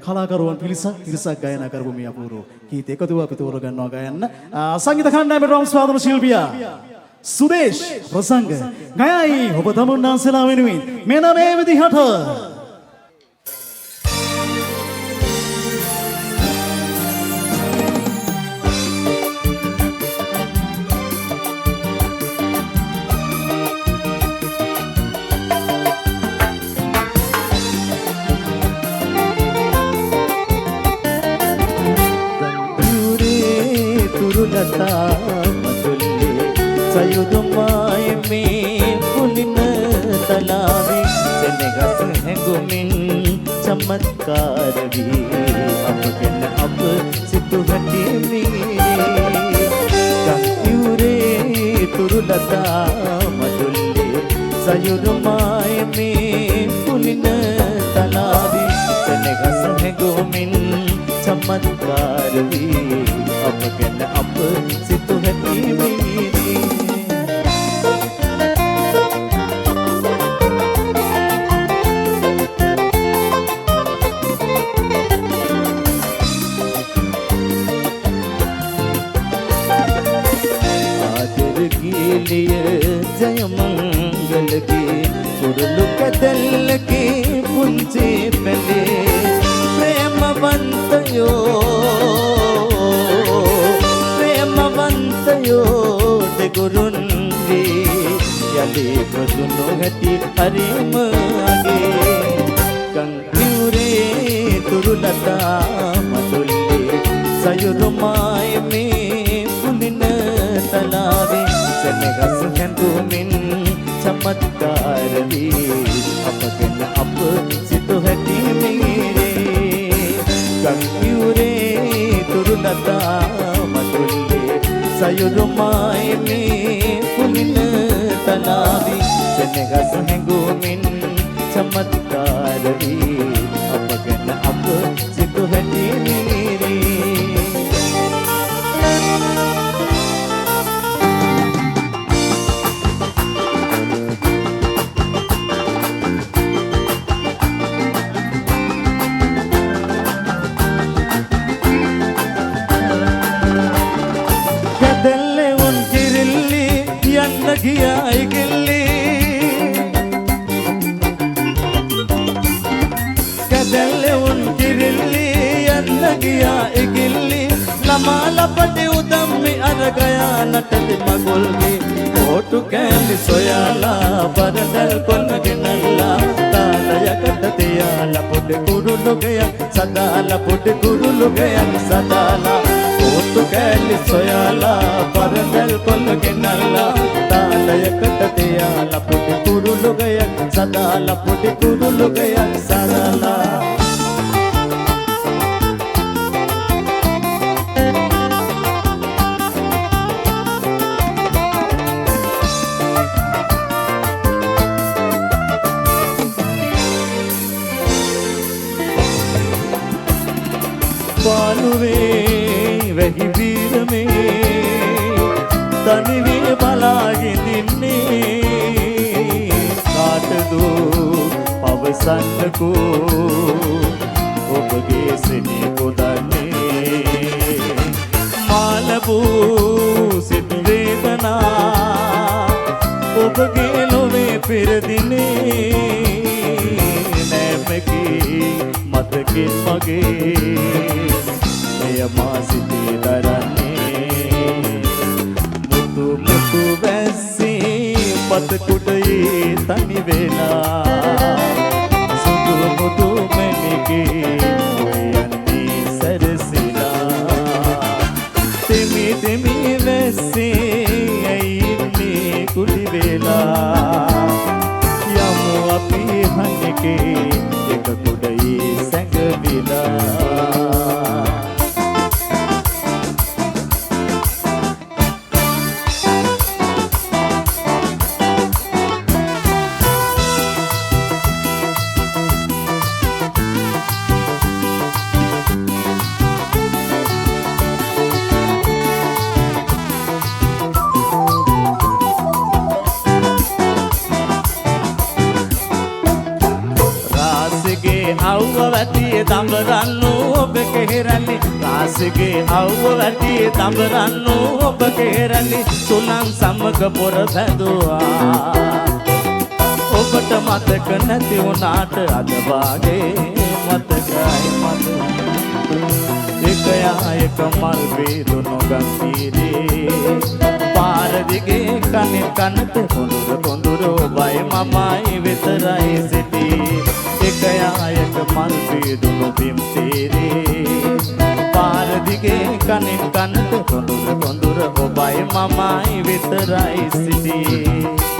කලාකරුවන් පිරිසක් ගායනා කරපු මේ අපූර්ව ගීත එකතුව අපි තෝරගන්නවා ගයන්න. සංගීත කණ්ඩායමේ ඩ්‍රම්ස් වාදන ශිල්පියා සුදේශ් ප්‍රසංග ගයයි ඔබ තමුන්නාන්සලා වෙනුවෙන් මෙන්න මේ විදිහට. sayudumay mein pulina talavi senegas hengumin chamatkar vi apgen ap situ hati mere gangyure turulata madulle sayudumay mein pulina talavi senegas hengumin chamatkar vi apgen ap situ hati mere जय मंगल के कुरलु कदल के पुंजे पले प्रेमवंतयो de गुरुन्वे यले प्रजुनो घटी हरिम आगे कंक्यूरे तुरुलता मधुल्ले सयुरुमाय में pooling तलावे senegas hendumin chamatkar vi apgen ap situ hati mere gangyure turulata madulle sayurumay me pulina talavi senegas hendumin chamatkar vi apgen ap situ hati mere giya igilli kadalle un kirilli yanna giya igilli lamala pati udammi aragaya natati magulgi otu kandi soyala paradal kolginalla talaya katadiyala pode kurulu gaya sadala pode kurulu gaya sadala otu kandi soyala paradal kolginalla talaya pudi kurulu gaya sadala pudi kurulu gaya sadala paluve vehi veer me tanive balagindinne kaatadu pavasanko obge sine kodanne malabu sit vedana obge love piradine nemaki matke mage meya masite daranne mutu වැස්සේ පත කුඩයේ තනි වෙලා සුදු මුදු මැණිකේ යන්නේ සැරසිලා තෙමි තෙමි වැස්සේ ඇයින්නේ කුලි වෙලා යමු අපි හනිකේ එක කුඩයේ සැඟවිලා දඹරන්නු ඔබ කෙහෙරන්නේ රාසගේ අවුව වැටි දඹරන්නු ඔබ කෙහෙරන්නේ තුලන් සමග පොර බැඳුවා ඔබට මතක නැති වුණාට අද වාගේ මතකයි මට එක මල් වේදුණු ගම්පීරේ පාර දිගේ කනේ කනට කොඳුර ඔබයි මමයි විතරයි සිටී එක මල් වේදුණු බිම්තීරේ පාර දිගේ කනේ කනට කොඳුර ඔබයි මමයි විතරයි සිටී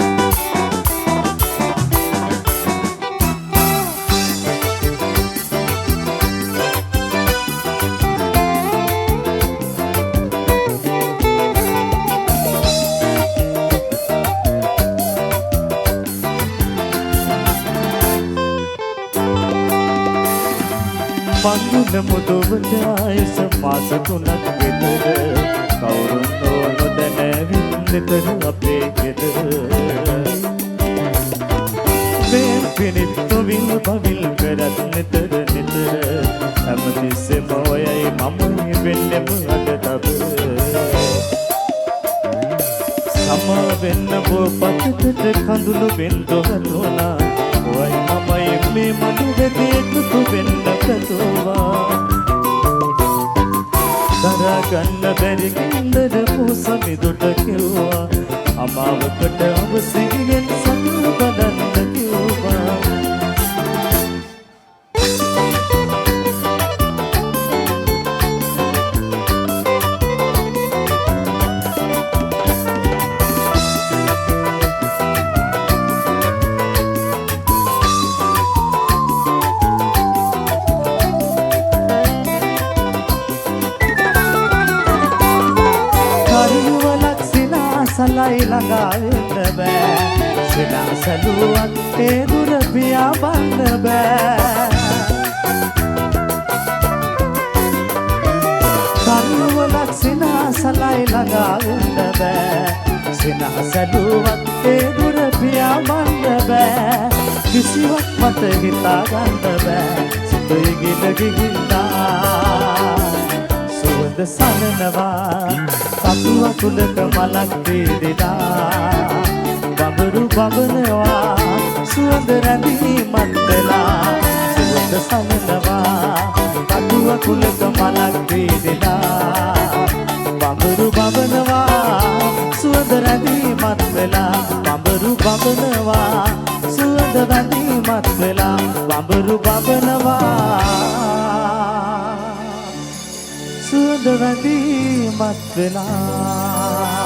මංගුල මුදුවට ආයස මාස 3ක් විතර කවුරුන් නොදැන වින්නතර අපේ ගෙදර මේ පිනිත්තු වින් පවිල් කරත් නිතර හැමතිස්සෙම ඔයයි මම වෙන්නෙම අද තබ සම වෙන්න බොපතට කඳුළු වෙන්න හදුනා ඔයයි මමයි මේ මඩු දෙකේ එකතු වෙන්න කතුවා දරගන්න බැරි කින්දර පොසමිදුට කිව්වා අමාවකට අවසියෙන් සම්බදන්න කිව්වා සලයි ළඟා වෙන්න බෑ සිනාසලුවක් ඒ දුර පියා බන්න බෑ කරුවලක් සිනාසලයි ළඟා වෙන්න බෑ සිනාසලුවක් ඒ දුර පියා බන්න බෑ කිසිවක් මට හිතා ගන්න බෑ සිතේ ගිල ගිහිල්ලා සුවඳ සනනවා සතුව තුලක මලක් වේදෙලා බඹරු බබනවා සුවඳ රැඳී මන්දලා සුවඳ සනනවා සතුව තුලක මලක් වේදෙලා බඹරු බබනවා සුවඳ රැඳී මන්දලා බඹරු බබනවා සුවඳ රැඳී මන්දලා බඹරු බබනවා සුවඳ වැඳීමත් වෙලා